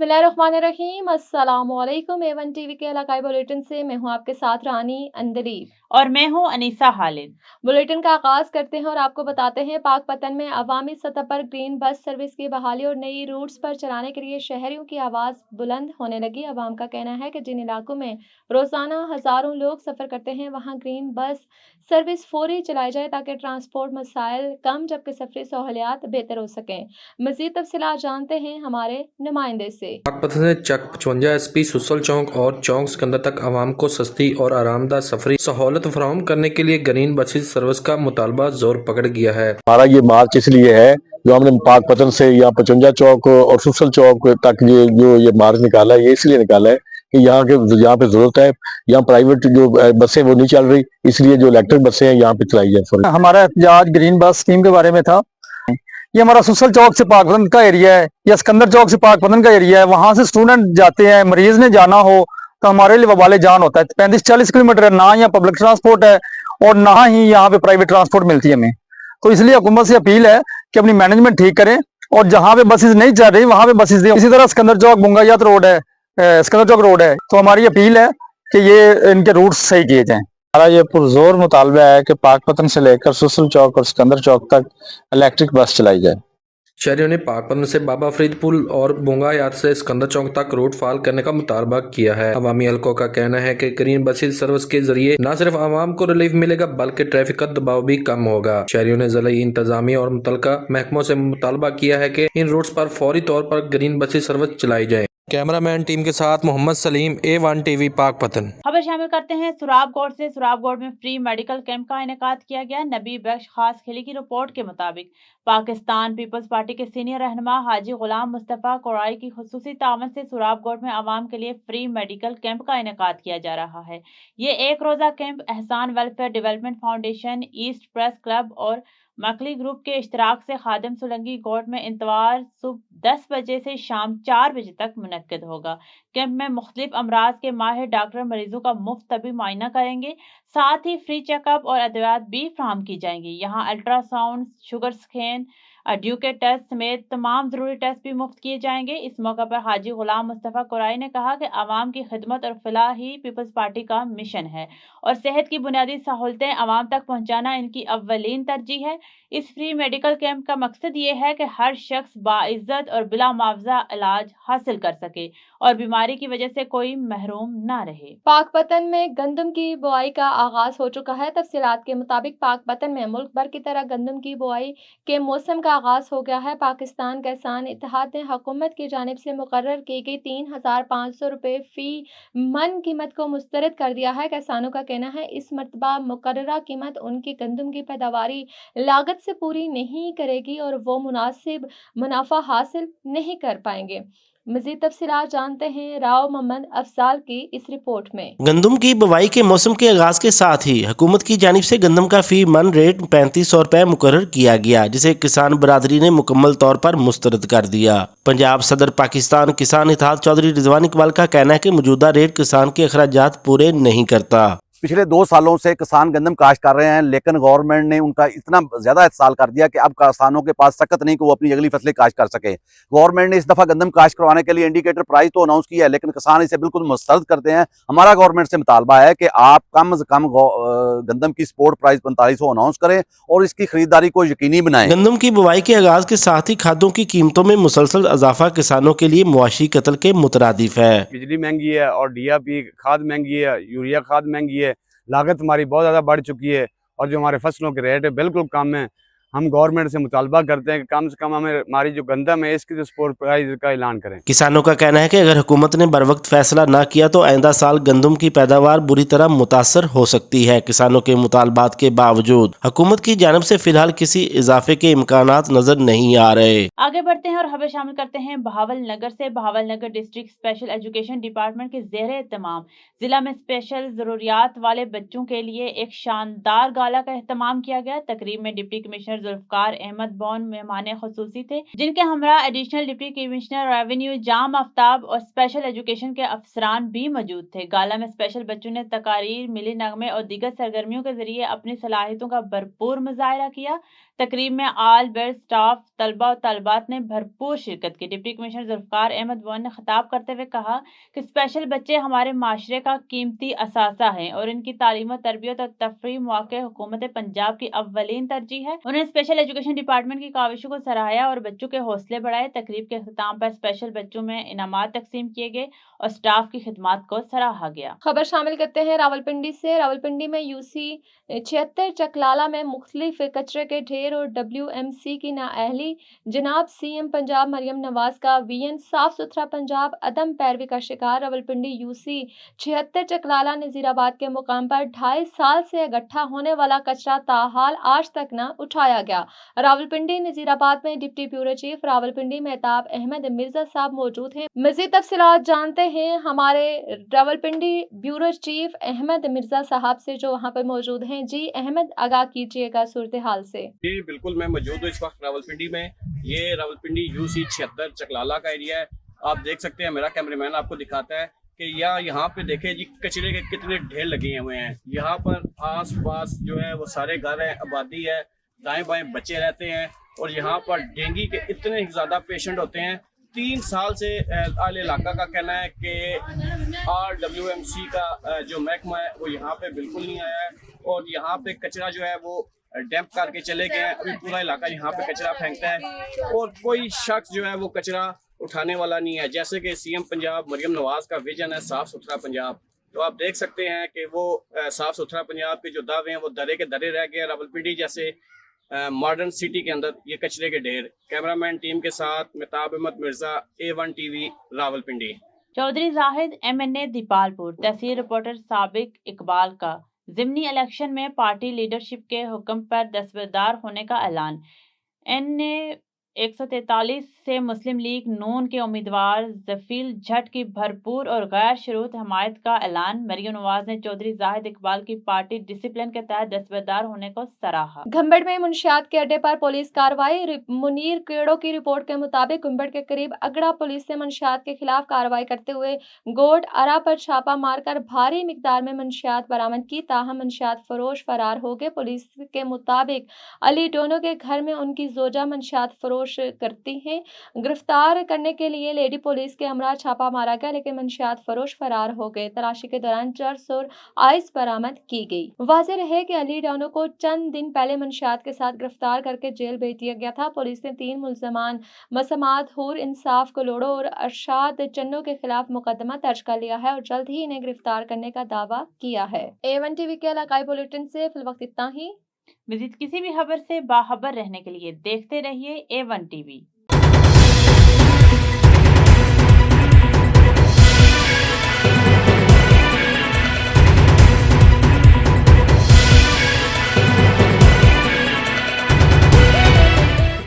बिस्मिल्लाहिर्रहमानिर्रहीम। अस्सलाम वालेकुम। A1 टीवी के इलाकाई बुलेटिन से मैं हूं आपके साथ रानी अंदलीब और मैं हूं अनीसा खालिद। बुलेटिन का आगाज करते हैं और आपको बताते हैं पाकपतन में अवामी सतह पर ग्रीन बस सर्विस की बहाली और नई रूट्स पर चलाने के लिए शहरियों की आवाज बुलंद होने लगी। अवाम का कहना है कि जिन इलाकों में रोजाना हजारों लोग सफर करते हैं वहां ग्रीन बस सर्विस फौरी चलाई जाए ताकि ट्रांसपोर्ट मसाइल कम जबकि सफरी सहूलियात बेहतर हो सकें। मजीद तफसीलात जानते हैं हमारे नुमाइंदे से। पाकपतन से चक 55 SP सुसल चौक और चौक सिकंदर तक आवाम को सस्ती और आरामदायक सफरी सहूलत फराहम करने के लिए ग्रीन बसेज सर्विस का मुतालबा जोर पकड़ गया है। हमारा ये मार्च इसलिए है जो हमने पाकपतन से यहाँ 55 चौक और सुसल चौक तक ये मार्च निकाला है, ये इसलिए निकाला है कि यहाँ पे जरूरत है। यहाँ प्राइवेट जो बसें वो नहीं चल रही, इसलिए जो इलेक्ट्रिक बसें हैं यहाँ पे चलाई जाए। हमारा एहतजाज ग्रीन बस स्कीम के बारे में था। ये हमारा सुसल चौक से पाकपतन का एरिया है या सिकंदर चौक से पाकपतन का एरिया है। वहां से स्टूडेंट जाते हैं, मरीज ने जाना हो तो हमारे लिए वबाले जान होता है। 35-40 किलोमीटर है, ना यहाँ पब्लिक ट्रांसपोर्ट है और ना ही यहाँ पे प्राइवेट ट्रांसपोर्ट मिलती है हमें। तो इसलिए हुकूमत से अपील है कि अपनी मैनेजमेंट ठीक करें और जहाँ पे बसेज नहीं चल रही वहां पे बसेज दें। इसी तरह सिकंदर चौक बुंगायात रोड है, सिकंदर चौक रोड है, तो हमारी अपील है कि ये इनके रूट सही किए जाएं। हमारा ये पुरजोर मुतालबा है कि पाकपतन से लेकर सुसल चौक और सिकंदर चौक तक इलेक्ट्रिक बस चलाई जाए। शहरियों ने पाकपतन से बाबा फरीद पुल और बुंगायात से सिकंदर चौक तक रूट फाल करने का मुतालबा किया है। अवामी हलकों का कहना है कि ग्रीन बसेज सर्विस के जरिए न सिर्फ आवाम को रिलीफ मिलेगा बल्कि ट्रैफिक का दबाव भी कम होगा। शहरियों ने जिला इंतजामिया और मुतलका महकमों से मुतालबा किया है कि इन रूट्स पर फौरी तौर पर ग्रीन बसेज सर्विस चलाई जाए। कैमरामैन टीम के साथ मोहम्मद सलीम, A1 टीवी पाकपतन। खबर शामिल करते हैं सुराबगोड़ से। सुराबगोड़ में फ्री मेडिकल कैंप का इनेकाद किया गया। नबी बख्श खास खिली की रिपोर्ट के मुताबिक पाकिस्तान पीपल्स पार्टी के सीनियर रहनुमा हाजी गुलाम मुस्तफ़ा कोराई की खुसूसी तावन से सुराबगोड़ में आवाम के लिए फ्री मेडिकल कैंप का इनेकाद किया जा रहा है। ये एक रोज़ा कैंप एहसान welfare development foundation, east press club और मकली ग्रुप के इश्तराक से खादिम सुलंगी कोर्ट में इतवार सुबह 10 बजे से शाम 4 बजे तक मुनक्किद होगा। कैंप में मुख्तलिफ अमराज के माहिर डॉक्टर मरीजों का मुफ्त तबी मुआयना करेंगे। साथ ही फ्री चेकअप और अदवियात भी फ्राहम की जाएंगी। यहाँ अल्ट्रासाउंड, शुगर स्कैन, ड्यूके टेस्ट समेत तमाम जरूरी टेस्ट भी मुफ्त किए जाएंगे। इस मौका पर हाजी गुलाम मुस्तफ़ा कोराई ने कहा कि आवाम की खिदमत और फलाह ही पीपल्स पार्टी का मिशन है और सेहत की बुनियादी सहूलतें आवाम तक पहुँचाना इनकी अव्वलीन तरजीह है। इस फ्री मेडिकल कैंप का मकसद ये है कि हर शख्स बाइज्जत और बिला मुआवजा इलाज हासिल कर सके और बीमारी की वजह से कोई महरूम ना रहे। पाकपतन में गंदम की बुआई का आगाज हो चुका है। तफसीलात के मुताबिक पाकपतन में मुल्क भर की तरह गंदम की बुआई के मौसम का आगाज हो गया है। पाकिस्तान किसान इत्तेहाद ने हुकूमत की जानिब से मुकर्रर की गई 3,500 रुपये फी मन कीमत को मुस्तरद कर दिया है। किसानों का कहना है इस मरतबा मुकर्ररा कीमत उनकी गंदम की पैदावारी लागत से पूरी नहीं करेगी और वो मुनासिब मुनाफा हासिल नहीं कर पाएंगे। मजीद तफसीलात जानते हैं राव मोहम्मद अफजाल की इस रिपोर्ट में। गंदम की बुवाई के मौसम के आगाज के साथ ही हुकूमत की जानिब से गंदम का फी मन रेट 3500 रुपए मुकर्रर किया गया, जिसे किसान बरादरी ने मुकम्मल तौर पर मुस्तरद कर दिया। पंजाब सदर पाकिस्तान किसान इत्तेहाद चौधरी रिजवान इकबाल का कहना है कि मौजूदा रेट किसान के अखराजात पूरे नहीं करता। पिछले 2 सालों से किसान गंदम काश्त कर रहे हैं, लेकिन गवर्नमेंट ने उनका इतना ज्यादा इस्तेमाल कर दिया कि अब किसानों के पास सकत नहीं कि वो अपनी अगली फसलें काश्त कर सके। गवर्नमेंट ने इस दफा गंदम काश्त करवाने के लिए इंडिकेटर प्राइस तो अनाउंस किया है, लेकिन किसान इसे बिल्कुल मुस्तरद करते हैं। हमारा गवर्नमेंट से मुतालबा है कि आप कम से कम गंदम की स्पोर्ट प्राइस 4500 अनाउंस करें और इसकी खरीदारी को यकीनी बनाएं। गंदम की बुवाई के आगाज के साथ ही खादों की कीमतों में मुसलसल इजाफा किसानों के लिए मुआशी कत्ल के मुतरादिफ है। बिजली महंगी है और DAP खाद महंगी है, यूरिया खाद महंगी है, लागत हमारी बहुत ज़्यादा बढ़ चुकी है और जो हमारे फसलों के रेट है बिल्कुल कम है। हम गवर्नमेंट से मुतालबा करते हैं कि कम से कम हमें हमारी जो गंदम है इसकी जो स्पोर्ट प्राइस का ऐलान करें। किसानों का कहना है कि अगर हुकूमत ने बर वक्त फैसला न किया तो आइंदा साल गंदम की पैदावार बुरी तरह मुतासर हो सकती है। किसानों के मुतालबात के बावजूद हुकूमत की जानिब से फिलहाल किसी इजाफे के इम्कानात नजर नहीं आ रहे। आगे बढ़ते हैं और खबर शामिल करते हैं बहावल नगर से। बहावल नगर डिस्ट्रिक्ट स्पेशल एजुकेशन डिपार्टमेंट के ज़ेरे एहतमाम जिला में स्पेशल जरूरियात वाले बच्चों के लिए एक शानदार गाला का एहतमाम किया गया। तकरीब में डिप्टी कमिश्नर जुल्फकार अहमद बॉन मेहमान खुसूसी थे, जिनके हमरा एडिशनल डिप्टी कमिश्नर रेवेन्यू जाम आफ्ताब और स्पेशल एजुकेशन के अफसरान भी मौजूद थे। गाला में स्पेशल बच्चों ने तकारीर, मिली नगमे और दीगर सरगर्मियों के जरिए अपनी सलाहियतों का भरपूर मुजाहरा किया। تقریب میں آل بیڈ سٹاف، طلبہ و طالبات نے بھرپور شرکت کی۔ ڈپٹی کمشنر ذوالفقار احمد بون نے خطاب کرتے ہوئے کہا کہ اسپیشل بچے ہمارے معاشرے کا قیمتی اثاثہ ہیں اور ان کی تعلیم و تربیت اور تفریح مواقع حکومت پنجاب کی اولین ترجیح ہے۔ انہوں نے اسپیشل ایجوکیشن ڈپارٹمنٹ کی کاوشوں کو سراہا اور بچوں کے حوصلے بڑھائے۔ تقریب کے اختتام پر اسپیشل بچوں میں انعامات تقسیم کیے گئے اور سٹاف کی خدمات کو سراہا گیا۔ خبر شامل کرتے ہیں راولپنڈی سے۔ راولپنڈی میں UC 76 چکلالہ میں مختلف کچرے کے ڈھیر اور WMC کی نااہلی۔ جناب CM پنجاب مریم نواز کا VN صاف ستھرا پنجاب عدم پیروی کا شکار۔ راولپنڈی UC 76 چکلالہ نذیر آباد کے مقام پر 2.5 سال سے اکٹھا ہونے والا کچرا تاحال آج تک نہ اٹھایا گیا۔ راولپنڈی نذیر آباد میں deputy bureau chief Rawalpindi Mehtab Ahmed Mirza صاحب موجود ہیں۔ مزید تفصیلات جانتے ہیں ہمارے راولپنڈی بیورو چیف احمد مرزا صاحب سے جو وہاں پر موجود ہیں۔ جی احمد، آگاہ کیجیے گا صورتحال سے۔ جی بالکل، میں موجود ہوں اس وقت راولپنڈی میں۔ یہ راولپنڈی UC 76 چکلالہ کا ایریا ہے۔ آپ دیکھ سکتے ہیں، میرا کیمرہ مین آپ کو دکھاتا ہے کہ یہاں پہ دیکھیں جی کچرے کے کتنے ڈھیر لگے ہوئے ہیں۔ یہاں پر آس پاس جو ہے وہ سارے گھر ہیں، آبادی ہے، دائیں بائیں بچے رہتے ہیں اور یہاں پر ڈینگی کے اتنے زیادہ پیشنٹ ہوتے ہیں۔ 3 سال سے اہل علاقہ کا کہنا ہے کہ RWMC کا جو محکمہ ہے وہ یہاں پہ بالکل نہیں آیا ہے اور یہاں پہ کچرا جو ہے وہ ڈمپ کر کے چلے گئے ہیں۔ ابھی پورا علاقہ یہاں پہ کچرا پھینکتا ہے اور کوئی شخص جو ہے وہ کچرا اٹھانے والا نہیں ہے۔ جیسے کہ CM پنجاب مریم نواز کا ویژن ہے صاف ستھرا پنجاب، تو آپ دیکھ سکتے ہیں کہ وہ صاف ستھرا پنجاب کے جو دعوے ہیں وہ درے کے درے رہ گئے۔ راولپنڈی جیسے ماڈرن سٹی کے اندر یہ کچرے کے ڈھیر۔ کیمرہ مین ٹیم کے ساتھ مہتاب احمد مرزا، A1 TV راولپنڈی۔ چودھری زاہد MNA دیپالپور۔ تحصیل رپورٹر سابق اقبال کا ضمنی الیکشن میں پارٹی لیڈرشپ کے حکم پر دستبردار ہونے کا اعلان۔ NA 143 سے مسلم لیگ نون کے امیدوار ظفیر جھٹ کی بھرپور اور غیر شروط حمایت کا اعلان۔ مریم نواز نے چودھری زاہد اقبال کی پارٹی ڈسپلن کے تحت دستبردار ہونے کو سراہا۔ گھمبڑ میں منشیات کے اڈے پر پولیس کارروائی۔ منیر کیڑو کی رپورٹ کے مطابق گھمبڑ کے قریب اگڑا پولیس نے منشیات کے خلاف کارروائی کرتے ہوئے گوڈ ارا پر چھاپہ مار کر بھاری مقدار میں منشیات برآمد کی، تاہم منشیات فروش فرار ہو گئے۔ پولیس کے مطابق علی ڈونو کے گھر میں ان کی زوجہ منشیات فروش کرتی ہیں۔ گرفتار کرنے کے لیے لیڈی پولیس کے ہمراہ چھاپہ مارا گیا لیکن منشیات فروش فرار ہو گئے۔ تلاشی کے دوران چرس اور آئس برآمد کی گئی۔ واضح رہے کہ علی ڈونو کو چند دن پہلے منشیات کے ساتھ گرفتار کر کے جیل بھیج دیا گیا تھا۔ پولیس نے 3 ملزمان مسامات حور انصاف کلوڑو اور ارشاد چنو کے خلاف مقدمہ درج کر لیا ہے اور جلد ہی انہیں گرفتار کرنے کا دعویٰ کیا ہے۔ A1 TV کے علاقائی بلیٹن سے فی الوقت اتنا ہی۔ مزید کسی بھی خبر سے باخبر رہنے کے لیے دیکھتے رہیے A1 TV۔